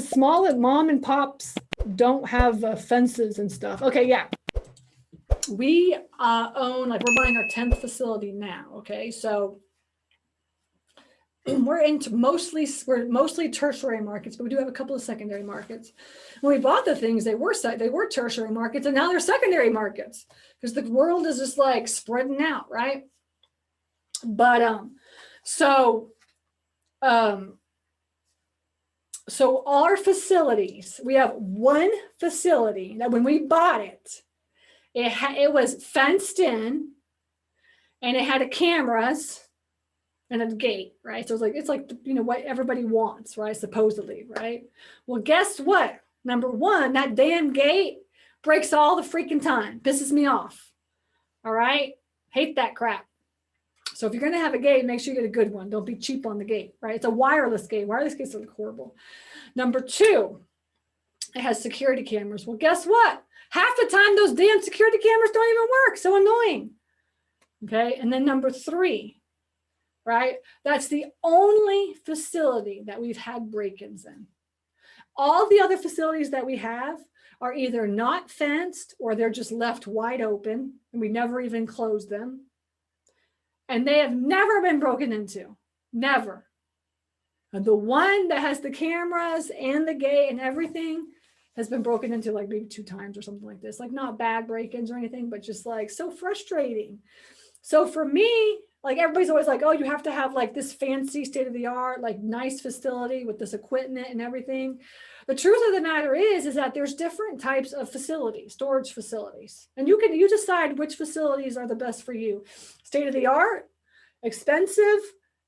says small mom and pops don't have fences and stuff. Okay, yeah. We own, like, we're buying our 10th facility now. Okay, so we're mostly tertiary markets, but we do have a couple of secondary markets. When we bought the things, they were tertiary markets, and now they're secondary markets because the world is just like spreading out, right? But so our facilities, we have one facility that when we bought it, it was fenced in, and it had cameras and a gate, right? So it's like what everybody wants, right? Supposedly, right? Well, guess what? Number one, that damn gate breaks all the freaking time, pisses me off. All right, hate that crap. So if you're gonna have a gate, make sure you get a good one. Don't be cheap on the gate, right? It's a wireless gate. Wireless gates are horrible. Number two, it has security cameras. Well, guess what? Half the time those damn security cameras don't even work. So annoying. Okay, and then number three, right? That's the only facility that we've had break-ins in. All the other facilities that we have are either not fenced or they're just left wide open and we never even closed them. And they have never been broken into, never. And the one that has the cameras and the gate and everything has been broken into like maybe 2 times or something like this. Like not bad break-ins or anything, but just like so frustrating. So for me, like everybody's always like, oh, you have to have like this fancy state-of-the-art, like nice facility with this equipment and everything. The truth of the matter is that there's different types of facilities, storage facilities. And you decide which facilities are the best for you. State-of-the-art, expensive,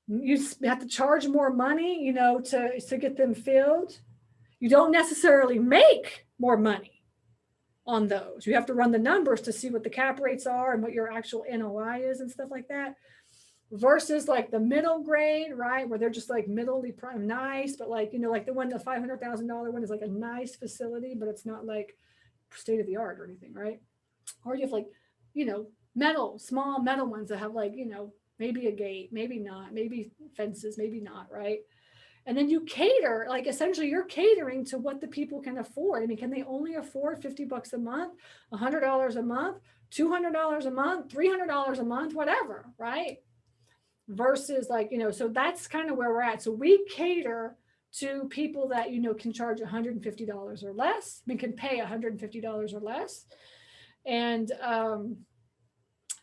you have to charge more money, to get them filled. You don't necessarily make more money on those. You have to run the numbers to see what the cap rates are and what your actual NOI is and stuff like that. Versus like the middle grade, right? Where they're just like middle-y prime, nice, but like, like the $500,000 one is like a nice facility, but it's not like state of the art or anything, right? Or you have like, small metal ones that have like, maybe a gate, maybe not, maybe fences, maybe not, right? And then you cater, like essentially you're catering to what the people can afford. I mean, can they only afford $50 a month, $100 a month, $200 a month, $300 a month, whatever, right? Versus like, so that's kind of where we're at. So we cater to people that, can charge $150 or less. I mean, can pay $150 or less. And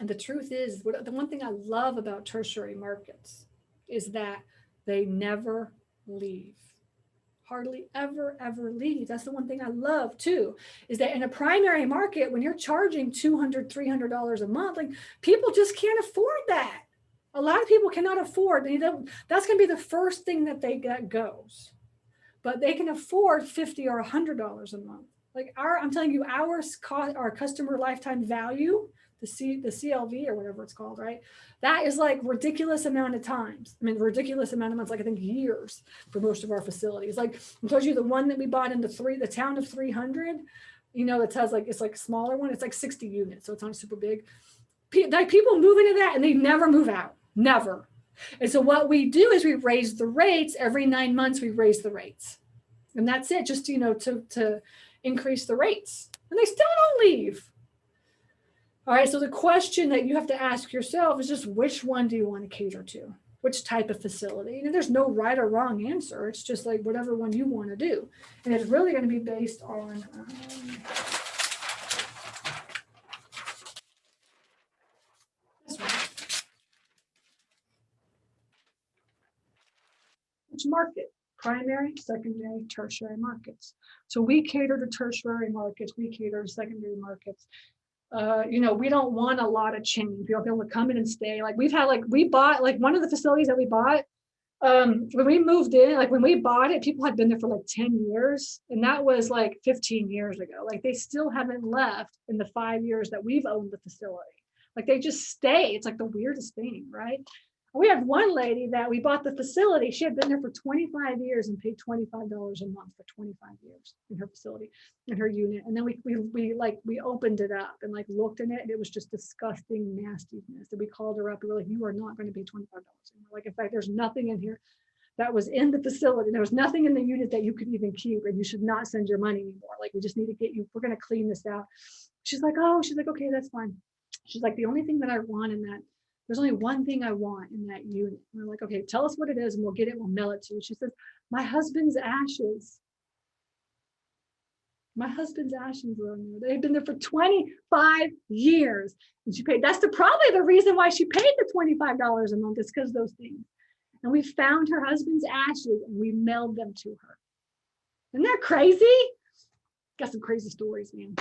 the truth is, the one thing I love about tertiary markets is that they never leave. Hardly ever leave. That's the one thing I love too, is that in a primary market, when you're charging $200, $300 a month, like people just can't afford that. A lot of people cannot afford, that's going to be the first thing that goes. But they can afford $50 or $100 a month. Like I'm telling you, our customer lifetime value, the CLV or whatever it's called, right? That is like ridiculous amount of times. I mean, ridiculous amount of months, like I think years for most of our facilities. Like I told you, the one that we bought in the town of 300, that has like, it's like a smaller one. It's like 60 units. So it's not super big. Like people move into that and they never move out. Never. And so what we do is we raise the rates every 9 months. We raise the rates, and that's it. Just to increase the rates, and they still don't leave. All right. So the question that you have to ask yourself is just which one do you want to cater to? Which type of facility? And there's no right or wrong answer. It's just like whatever one you want to do, and it's really going to be based on. Market, primary, secondary, tertiary markets. So we cater to tertiary markets, we cater to secondary markets. We don't want a lot of change. You'll be able to come in and stay. Like we bought like one of the facilities that we bought, when we moved in, like when we bought it, people had been there for like 10 years. And that was like 15 years ago. Like they still haven't left in the 5 years that we've owned the facility. Like they just stay. It's like the weirdest thing, right? We had one lady that we bought the facility. She had been there for 25 years and paid $25 a month for 25 years in her facility, in her unit. And then we opened it up and like looked in it, and it was just disgusting nastiness. And we called her up. We were like, you are not going to pay $25 anymore. Like, in fact, there's nothing in here. that was in the facility. There was nothing in the unit that you could even keep, and you should not send your money anymore. Like, we just need to get you, we're going to clean this out. She's like, oh, she's like, okay, that's fine. She's like, the only thing that I want in that, there's only one thing I want in that unit. And we're like, okay, tell us what it is and we'll get it, we'll mail it to you. She says, my husband's ashes. My husband's ashes were in there. They've been there for 25 years. And she paid, that's probably the reason why she paid the $25 a month, is because those things. And we found her husband's ashes and we mailed them to her. Isn't that crazy? Got some crazy stories, man.